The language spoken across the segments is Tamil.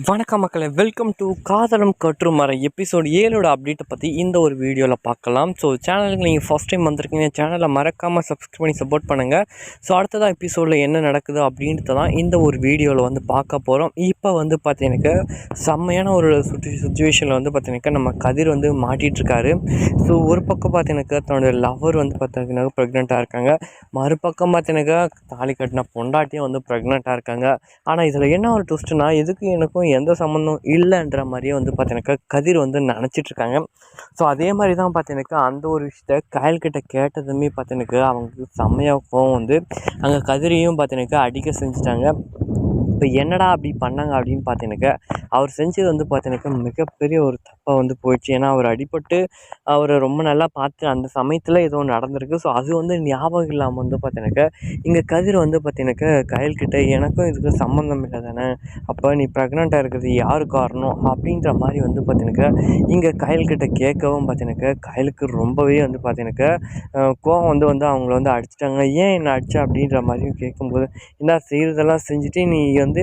வணக்கம் மக்களே, வெல்கம் டு காதலும் கற்றுமறை எபிசோட் 7 அப்டேட்டை பற்றி இந்த ஒரு வீடியோவில் பார்க்கலாம். ஸோ சேனலுக்கு நீங்கள் ஃபஸ்ட் டைம் வந்திருக்கீங்க, சேனலை மறக்காமல் சப்ஸ்கிரைப் பண்ணி சப்போர்ட் பண்ணுங்கள். ஸோ அடுத்ததான் எபிசோடில் என்ன நடக்குது அப்படின்ட்டு தான் இந்த ஒரு வீடியோவில் வந்து பார்க்க போகிறோம். இப்போ வந்து பார்த்தீங்கன்னாக்கா செம்மையான ஒரு சுச்சுவேஷனில் வந்து பார்த்தீங்கன்னாக்கா நம்ம கதிர் வந்து மாட்டிகிட்ருக்காரு. ஸோ ஒரு பக்கம் பார்த்தீங்கன்னாக்கா தன்னோட லவர் வந்து பார்த்தீங்கன்னா ப்ரெக்னெண்ட்டாக இருக்காங்க, மறுபக்கம் பார்த்தீங்கன்னாக்கா தாலி கட்டின பொண்டாட்டியும் வந்து ப்ரெக்னெண்ட்டாக இருக்காங்க. ஆனால் இதில் என்ன ஒரு ட்விஸ்ட்டுனா, எதுக்கு எனக்கும் எந்த சம்மந்தம் இல்லைன்ற மாதிரியே வந்து பார்த்தீங்கன்னாக்கா கதிர் வந்து நினச்சிட்ருக்காங்க. ஸோ அதே மாதிரி தான் பார்த்தீங்கன்னாக்கா அந்த ஒரு விஷயத்த கயல்கிட்ட கேட்டதுமே பார்த்தீங்கன்னாக்கா அவங்களுக்கு செம்மையாக கோவம் வந்து அங்கே கதிரையும் பார்த்தீங்கன்னாக்கா அடிக்க செஞ்சுட்டாங்க. இப்போ என்னடா அப்படி பண்ணாங்க அப்படின்னு பார்த்தீங்கன்னாக்கா, அவர் செஞ்சது வந்து பார்த்தீங்கன்னாக்கா மிகப்பெரிய ஒரு தப்பாக வந்து போயிடுச்சு. ஏன்னா அவர் அடிபட்டு அவரை ரொம்ப நல்லா பார்த்து அந்த சமயத்தில் ஏதோ நடந்திருக்கு. ஸோ அது வந்து ஞாபகம் இல்லாமல் வந்து பார்த்தீங்கன்னாக்கா இங்கே கதிர் வந்து பார்த்தீங்கன்னாக்கா கயல்கிட்ட எனக்கும் இதுக்கு சம்மந்தம் இல்லை தானே, அப்போ நீ ப்ரெக்னெண்ட்டாக இருக்கிறது யார் காரணம் அப்படின்ற மாதிரி வந்து பார்த்தீங்கன்னாக்கா இங்கே கயல்கிட்ட கேட்கவும் பார்த்தீங்கன்னாக்கா கயலுக்கு ரொம்பவே வந்து பார்த்தீங்கன்னாக்கா கோவம் வந்து வந்து அவங்கள வந்து அடிச்சிட்டாங்க. ஏன் என்ன அடிச்ச அப்படின்ற மாதிரியும் கேட்கும்போது, என்ன செய்கிறதெல்லாம் செஞ்சுட்டு நீ வந்து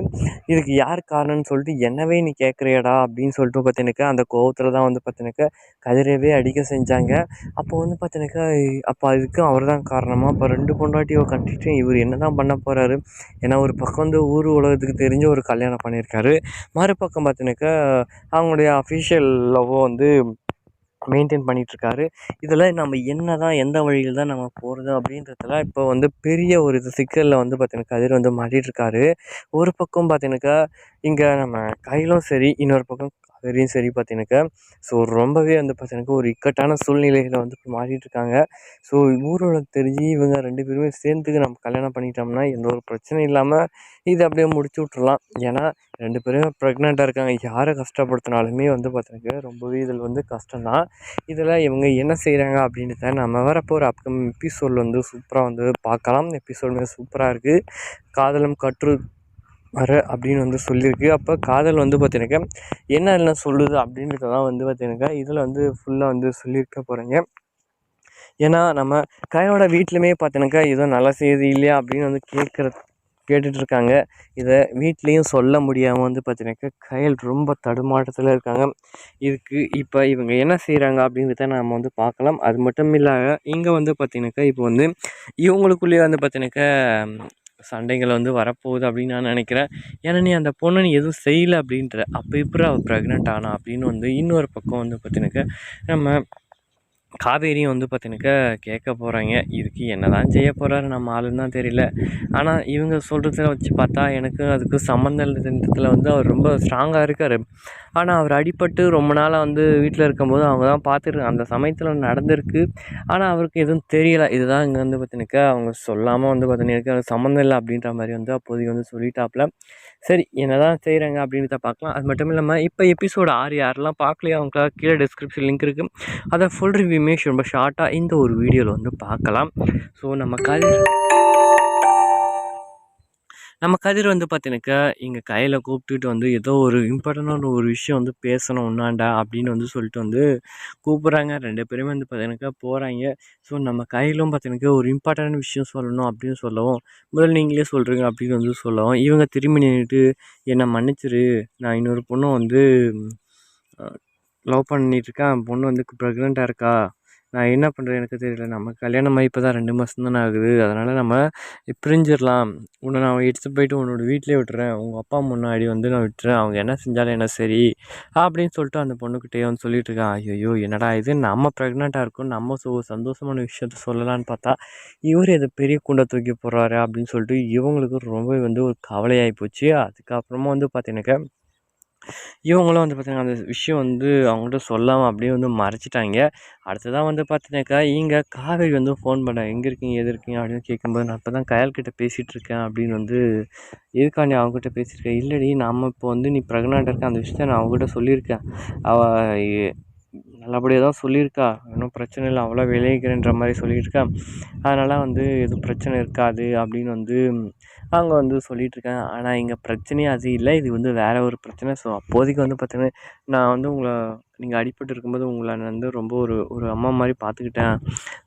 இதுக்கு யார் காரணம்னு சொல்லிட்டு என்னவே நீ கேட்குறியடா அப்படின்னு சொல்லிட்டு பார்த்தீங்கன்னாக்கா அந்த கோவத்தில் தான் வந்து பார்த்தீங்கன்னாக்கா கதிரவே அடிக்க செஞ்சாங்க. அப்போ வந்து பார்த்தீங்கன்னாக்கா அப்போ அதுக்கு அவர் தான் காரணமாக, அப்போ 2 பொண்டாட்டியோ கட்டிட்டு இவர் என்ன தான் பண்ண போகிறாரு. ஏன்னா ஒரு பக்கம் வந்து ஊர் உலகத்துக்கு தெரிஞ்ச ஒரு கல்யாணம் பண்ணியிருக்காரு, மறுபக்கம் பார்த்தீங்கன்னாக்கா அவங்களுடைய அஃபிஷியல் லவ்வோ வந்து மெயின்டைன் பண்ணிகிட்ருக்காரு. இதில் நம்ம என்ன தான் எந்த வழியில் தான் நம்ம போகிறது அப்படின்றதுல இப்போ வந்து பெரிய ஒரு சிக்கலில் வந்து பார்த்தீங்கன்னா கதிர் வந்து மாட்டிகிட்ருக்காரு. ஒரு பக்கம் பார்த்தீங்கன்னாக்கா இங்கே நம்ம கையிலும் சரி, இன்னொரு பக்கம் கதிரையும் சரி பார்த்தீங்கன்னாக்கா ஸோ ரொம்பவே வந்து பார்த்தீங்கன்னாக்கா ஒரு இக்கட்டான சூழ்நிலையில் வந்து இப்போ மாட்டிகிட்ருக்காங்க. ஸோ ஊரோட தெரிஞ்சு இவங்க 2 பேருமே சேர்ந்துக்கு நம்ம கல்யாணம் பண்ணிட்டோம்னா எந்த ஒரு பிரச்சனையும் இல்லாமல் இதை அப்படியே முடிச்சு விட்றலாம். ஏன்னா 2 பேரும் ப்ரெக்னெண்ட்டாக இருக்காங்க, யாரை கஷ்டப்படுத்தினாலுமே வந்து பார்த்தீங்கன்னாக்கா ரொம்பவே இதில் வந்து கஷ்டம்தான். இதில் இவங்க என்ன செய்கிறாங்க அப்படின்றத நம்ம வரப்போகிற அப்கமிங் எபிசோடில் வந்து சூப்பராக வந்து பார்க்கலாம். எபிசோட் மிக சூப்பராக இருக்குது. காதலும் கற்று வர அப்படின்னு வந்து சொல்லியிருக்கு. அப்போ காதல் வந்து பார்த்தீங்கன்னாக்கா என்ன சொல்லுது அப்படின்றதான் வந்து பார்த்தீங்கன்னாக்கா இதில் வந்து ஃபுல்லாக வந்து சொல்லியிருக்க போகிறீங்க. ஏன்னா நம்ம கையோட வீட்லையுமே பார்த்தீங்கன்னாக்கா ஏதோ நல்ல செய்தி இல்லையா அப்படின்னு வந்து கேட்டுட்ருக்காங்க. இதை வீட்லேயும் சொல்ல முடியாமல் வந்து பார்த்தீங்கன்னாக்கா கயல் ரொம்ப தடுமாற்றத்தில் இருக்காங்க. இதுக்கு இப்போ இவங்க என்ன செய்கிறாங்க அப்படின்றத நம்ம வந்து பார்க்கலாம். அது மட்டும் இல்லாத இங்கே வந்து பார்த்தீங்கன்னாக்கா இப்போ வந்து இவங்களுக்குள்ளேயே வந்து பார்த்தீங்கன்னாக்கா சண்டைகள் வந்து வரப்போகுது அப்படின்னு நான் நினைக்கிறேன். ஏன்னா நீ அந்த பொண்ணு நீ எதுவும் செய்யலை அப்படின்ற, அப்போ எப்படி அவள் ப்ரெக்னென்ட் ஆனா அப்படின்னு வந்து இன்னொரு பக்கம் வந்து பார்த்தீங்கன்னாக்கா நம்ம காவேரியும் வந்து பார்த்தீங்கன்னாக்கா கேட்க போகிறாங்க. இதுக்கு என்ன தான் செய்ய போகிறாரு நம்ம ஆளுன்னு தான் தெரியல. ஆனால் இவங்க சொல்கிறத வச்சு பார்த்தா எனக்கு அதுக்கு சம்மந்தம் இல்லைன்றதுல வந்து அவர் ரொம்ப ஸ்ட்ராங்காக இருக்கார். ஆனால் அவர் அடிபட்டு ரொம்ப நாளாக வந்து வீட்டில் இருக்கும்போது அவங்க தான் பார்த்துருக்காங்க, அந்த சமயத்தில் நடந்திருக்கு. ஆனால் அவருக்கு எதுவும் தெரியலை. இதுதான் இங்கே வந்து பார்த்தீங்கன்னாக்கா அவங்க சொல்லாமல் வந்து பார்த்தீங்கன்னாக்கா அது சம்மந்தம் இல்லை அப்படின்ற மாதிரி வந்து அப்போதைக்கு வந்து சொல்லிட்டாப்புல. சரி, என்ன தான் செய்கிறாங்க அப்படின்றத பார்க்கலாம். அது மட்டும் இல்லாமல் இப்போ எபிசோடு 6 யாரெல்லாம் பார்க்கலையோ அவங்களுக்காக கீழே டிஸ்கிரிப்ஷன் லிங்க் இருக்குது. அதை ஃபுல் ரிவ்யூமே ரொம்ப ஷார்ட்டாக இந்த ஒரு வீடியோவில் வந்து பார்க்கலாம். ஸோ நம்ம கதிர் வந்து பார்த்தீங்கன்னாக்கா இங்கே கையில் கூப்பிட்டுட்டு வந்து ஏதோ ஒரு இம்பார்ட்டண்டான ஒரு விஷயம் வந்து பேசணும் உன்னாண்டா அப்படின்னு வந்து சொல்லிட்டு வந்து கூப்பிட்றாங்க. 2 பேருமே வந்து பார்த்தீங்கன்னாக்கா போகிறாங்க. ஸோ நம்ம கையிலும் பார்த்தீங்கன்னாக்கா ஒரு இம்பார்ட்டண்டான விஷயம் சொல்லணும் அப்படின்னு சொல்லவும், முதல்ல நீங்களே சொல்கிறீங்க அப்படின்னு வந்து சொல்லவும், இவங்க திரும்பி நின்றுட்டு என்னை மன்னிச்சிரு, நான் இன்னொரு பொண்ணை வந்து லவ் பண்ணிகிட்ருக்கேன், அந்த பொண்ணு வந்து ப்ரெக்னெண்ட்டாக இருக்கா, நான் என்ன பண்ணுறது எனக்கு தெரியல, நம்ம கல்யாணம் ஆகி இப்போ தான் 2 மாதம் தானே ஆகுது, அதனால் நம்ம பிரிஞ்சிடலாம், உன்னை நான் எடுத்து போயிட்டு உன்னோட வீட்டிலே விட்டுறேன், உங்கள் அப்பா முன்னாடி வந்து நான் விட்டுறேன், அவங்க என்ன செஞ்சாலும் என்ன சரி அப்படின்னு சொல்லிட்டு அந்த பொண்ணுக்கிட்டே வந்து சொல்லிகிட்ருக்கேன். ஐயோ என்னடா இது, நம்ம ப்ரெக்னெண்ட்டாக இருக்கோம், நம்ம சந்தோஷமான விஷயத்த சொல்லலான்னு பார்த்தா இவர் இதை பெரிய குண்டை தூக்கி போடுறாரு அப்படின்னு சொல்லிட்டு இவங்களுக்கு ரொம்ப வந்து ஒரு கவலையாகி போச்சு. அதுக்கப்புறமா வந்து பார்த்தீங்கன்னாக்கா இவங்களும் வந்து பார்த்தீங்கன்னா அந்த விஷயம் வந்து அவங்கள்ட்ட சொல்லாமல் அப்படியே வந்து மறைச்சிட்டாங்க. அடுத்ததான் வந்து பார்த்தீங்கன்னாக்கா இங்கே காவேரி வந்து ஃபோன் பண்ணாங்க, எங்கே இருக்கீங்க எது இருக்கீங்க அப்படின்னு கேட்கும்போது, நான் இப்போ தான் கயல்கிட்ட பேசிகிட்ருக்கேன் அப்படின்னு வந்து, எதுக்காண்டி அவங்ககிட்ட பேசியிருக்கேன், இல்லடி நம்ம இப்போ வந்து நீ ப்ரெக்னென்ட் இருக்க அந்த விஷயத்த நான் அவங்ககிட்ட சொல்லியிருக்கேன், அவள் நல்லபடியாக தான் சொல்லியிருக்கா, ஒன்றும் பிரச்சனை இல்லை, அவ்வளோ விளைவிக்கிறேன்ற மாதிரி சொல்லியிருக்கா, அதனால் வந்து எதுவும் பிரச்சனை இருக்காது அப்படின்னு வந்து அவங்க வந்து சொல்லிகிட்ருக்காங்க. ஆனால் இங்கே பிரச்சனையே அது இல்லை, இது வந்து வேறு ஒரு பிரச்சனை. ஸோ அப்போதைக்கு வந்து பார்த்தீங்கன்னா, நான் வந்து நீங்கள் அடிபட்டு இருக்கும்போது உங்களை நான் வந்து ரொம்ப ஒரு ஒரு அம்மா மாதிரி பார்த்துக்கிட்டேன்.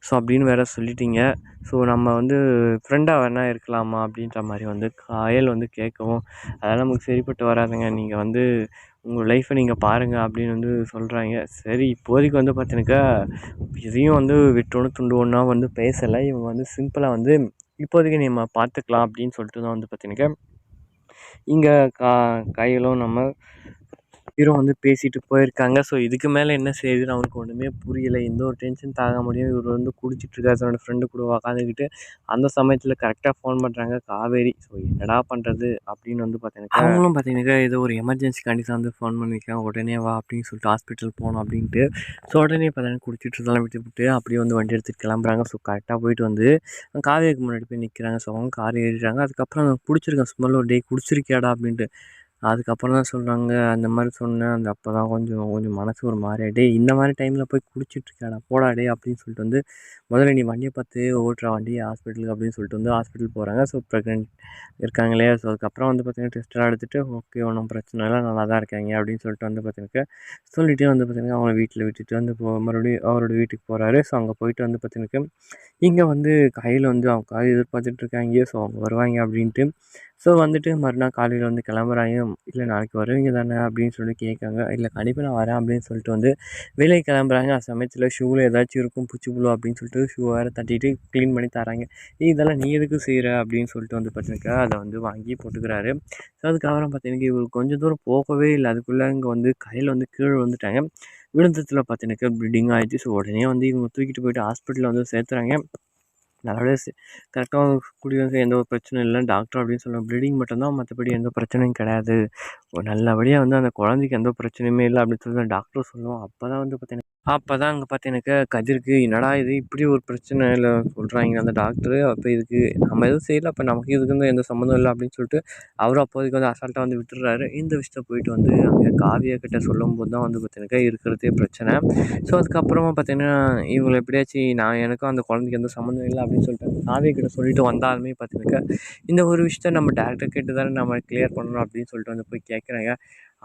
ஸோ அப்படின்னு வேறு சொல்லிட்டீங்க. ஸோ நம்ம வந்து ஃப்ரெண்டாக வேணா இருக்கலாமா அப்படின்ற மாதிரி வந்து கயல் வந்து கேட்கவும், அதெல்லாம் நமக்கு சரிப்பட்டு வராதுங்க. நீங்கள் வந்து உங்கள் லைஃப்பை நீங்கள் பாருங்கள் அப்படின்னு வந்து சொல்கிறாங்க. சரி இப்போதைக்கு வந்து பார்த்தீங்கன்னாக்கா இதையும் வந்து விட்டொன்று துண்டு ஒன்றா வந்து பேசலை. இவங்க வந்து சிம்பிளாக வந்து இப்போதைக்கு நம்ம பார்த்துக்கலாம் அப்படின்னு சொல்லிட்டு தான் வந்து பார்த்தீங்கன்னாக்கா இங்கே கையிலும் நம்ம ஹீரோ வந்து பேசிட்டு போயிருக்காங்க. ஸோ இதுக்கு மேலே என்ன செய்யுதுன்னு அவனுக்கு ஒன்றுமே புரியலை. எந்த ஒரு டென்ஷன் தாங்க முடியும். இவர் வந்து குடிச்சிட்ருக்காரு தன்னோட ஃப்ரெண்டு கூட உக்காந்துக்கிட்டு. அந்த சமயத்தில் கரெக்டாக ஃபோன் பண்ணுறாங்க காவேரி. ஸோ என்னடா பண்ணுறது அப்படின்னு வந்து பார்த்தீங்கன்னாக்கா அவங்களும் பார்த்தீங்கன்னாக்கா ஏதோ ஒரு எமர்ஜென்சி கண்டிஷன் வந்து ஃபோன் பண்ணியிருக்காங்க. உடனே வா அப்படின்னு சொல்லிட்டு ஹாஸ்பிட்டல் போகணும் அப்படின்ட்டு. ஸோ உடனே பார்த்தீங்கன்னா குடிச்சிட்ருந்தெல்லாம் விட்டுவிட்டு அப்படியே வந்து வண்டி எடுத்துகிட்டு கிளம்புறாங்க. ஸோ கரெக்டாக போயிட்டு வந்து காவேரிக்கு முன்னாடி போய் நிற்கிறாங்க. ஸோ அவங்க கார் ஏறிடுறாங்க. அதுக்கப்புறம் பிடிச்சிருக்கேன் ஸ்மெல் ஒரு டே குடிச்சிருக்கியாடா அப்படின்ட்டு. அதுக்கப்புறம் தான் சொல்கிறாங்க, அந்த மாதிரி சொன்னேன். அப்போ தான் கொஞ்சம் கொஞ்சம் மனசு ஒரு மாதிரியா, டேய் இந்த மாதிரி டைமில் போய் குடிச்சிட்ருக்கியாடா போடா டேய் அப்படின்னு சொல்லிட்டு வந்து முதல்ல நீ வண்டியை பார்த்து ஓட்டுற வண்டியை ஹாஸ்பிட்டலுக்கு அப்படின்னு சொல்லிட்டு வந்து ஹாஸ்பிட்டல் போகிறாங்க. ஸோ ப்ரெக்னென்ட் இருக்காங்க இல்லையா? ஸோ அதுக்கப்புறம் வந்து பார்த்தீங்கன்னா டெஸ்ட்டெல்லாம் எடுத்துகிட்டு ஓகே ஒன்றும் பிரச்சனை இல்லை, நல்லா தான் இருக்காங்க அப்படின்னு சொல்லிட்டு வந்து பார்த்தீங்கன்னாக்கா சொல்லிவிட்டே வந்து பார்த்தீங்கன்னா அவங்கள வீட்டில் விட்டுட்டு வந்து மறுபடியும் அவரோட வீட்டுக்கு போகிறாரு. ஸோ அங்கே போயிட்டு வந்து பார்த்தீங்கன்னாக்கா இங்கே வந்து கையில் வந்து அவங்க காய் எதிர்பார்த்துட்ருக்காங்க. ஸோ அவங்க வருவாங்க அப்படின்ட்டு. ஸோ வந்துட்டு மறுநாள் காலையில் வந்து கிளம்புறாங்க. இல்லை நாளைக்கு வருவீங்க தானே அப்படின்னு சொல்லி கேட்காங்க. இல்லை கண்டிப்பாக நான் வரேன் அப்படின்னு சொல்லிட்டு வந்து வெளியே கிளம்புறாங்க. அந்த சமயத்தில் ஷூவில் ஏதாச்சும் இருக்கும் பூச்சி புழு அப்படின்னு சொல்லிட்டு ஷூ வேறு தட்டிட்டு க்ளீன் பண்ணி தராங்க. இதெல்லாம் நீ எதுக்கு செய்கிற அப்படின்னு சொல்லிட்டு வந்து பார்த்தீங்கன்னாக்கா அதை வந்து வாங்கி போட்டுக்கிறாரு. ஸோ அதுக்கப்புறம் பார்த்தீங்கன்னா இவர் கொஞ்சம் தூரம் போகவே இல்லை. அதுக்குள்ளே இங்கே வந்து கையில் வந்து கீழே வந்துட்டாங்க. விழுந்தத்தில் பார்த்தீங்கன்னாக்கா ப்ளீடிங் ஆகிடுச்சு. ஸோ உடனே வந்து இவங்க தூக்கிட்டு போயிட்டு ஹாஸ்பிட்டலில் வந்து சேர்த்துறாங்க. நல்லபடியாக கரெக்டாக குடிக்க எந்த ஒரு பிரச்சனையும் இல்லை டாக்டர் அப்படின்னு சொல்லுவாங்க. ப்ளீடிங் மட்டும்தான், மற்றபடி எந்த பிரச்சனையும் கிடையாது. நல்லபடியாக வந்து அந்த குழந்தைக்கு எந்த பிரச்சனையுமே இல்லை அப்படின்னு சொல்லி டாக்டர் சொல்லுவோம். அப்போ தான் வந்து பார்த்தீங்கன்னா அங்கே பார்த்தீங்கன்னாக்கா கதிருக்கு என்னடா இது இப்படி ஒரு பிரச்சனை இல்லை சொல்கிறாங்க அந்த டாக்டரு. அப்போ இதுக்கு நம்ம எதுவும் செய்யலை, அப்போ நமக்கு இதுக்கு வந்து எந்த சம்மந்தம் இல்லை அப்படின்னு சொல்லிட்டு அவரும் அப்போதைக்கு வந்து அசால்ட்டாக வந்து விட்டுறாரு. இந்த விஷயத்த போயிட்டு வந்து அங்கே காவியா கிட்ட சொல்லும்போது தான் வந்து பார்த்தீங்கன்னாக்கா இருக்கிறதே பிரச்சனை. ஸோ அதுக்கப்புறமா பார்த்தீங்கன்னா இவங்களை எப்படியாச்சும் எனக்கும் அந்த குழந்தைக்கு எந்த சம்மந்தம் இல்லை அப்படின்னு சொல்லிட்டு காவியா கிட்ட சொல்லிட்டு வந்தாலுமே பார்த்தீங்கன்னாக்கா இந்த ஒரு விஷயத்த நம்ம டேரக்டர் கேட்டு தானே நம்ம கிளியர் பண்ணணும் அப்படின்னு சொல்லிட்டு வந்து போய் கேட்குறாங்க.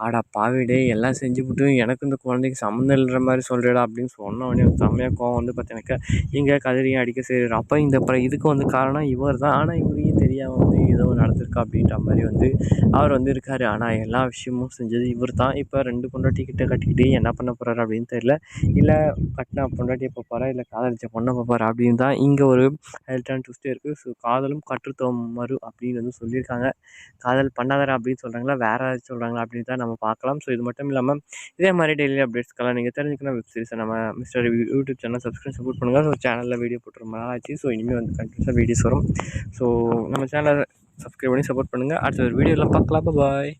ஆடா பாவி டேய் எல்லாம் செஞ்சுப்புட்டு எனக்கு இந்த குழந்தைக்கு சம்மந்தம் இல்லைன்ற மாதிரி சொல்கிறடா அப்படின்னு சொன்ன உடனே செம்மையாக கோவம் வந்து பார்த்தீங்கன்னாக்கா இங்கே கதிரையும் அடிக்க செய்கிறார். அப்போ இதுக்கு வந்து காரணம் இவர் தான். ஆனால் இவரையும் தெரியாமல் வந்து ஏதோ நடந்திருக்கா அப்படின்ற மாதிரி வந்து அவர் வந்து இருக்கார். ஆனால் எல்லா விஷயமும் செஞ்சது இவர் தான். இப்போ 2 பொண்டாட்டி கிட்ட கட்டிக்கிட்டு என்ன பண்ண போகிறாரு அப்படின்னு தெரியல. இல்லை கட்டினா பொண்டாட்டியை பார்ப்பாரா, இல்லை காதலிச்ச பொண்ணை பார்ப்பாரா அப்படின்னு தான் இங்கே ஒரு ஹைலைட்டான ட்விஸ்ட்டே இருக்குது. ஸோ காதலும் கற்றுத்தோம் மறு அப்படின்னு வந்து சொல்லியிருக்காங்க. காதல் பண்ணாதரா அப்படின்னு சொல்கிறாங்களா, வேறு ஏதாச்சும் சொல்கிறாங்களா அப்படின்னு தான் நம்ம பார்க்கலாம். ஸோ இது மட்டும் இல்லாமல் இதே மாதிரி டெய்லி அப்டேட்ஸ்க்கெல்லாம் நீங்கள் தெரிஞ்சுக்கணும் வெப் சீரிஸை நம்ம மிஸ்டர் யூடியூப் சேனல் சப்ஸ்கிரைப் பண்ணுங்கள். ஸோ சேனலில் வீடியோ போட்டு ரொம்ப நாள் ஆச்சு. ஸோ இனிமேல் வந்து கண்டினியூஸாக வீடியோஸ் வரும். ஸோ நம்ம சேனலை சப்ஸ்கிரைப் பண்ணி சப்போர்ட் பண்ணுங்கள். அடுத்த ஒரு வீடியோவில் பார்க்கலாம். பாய்.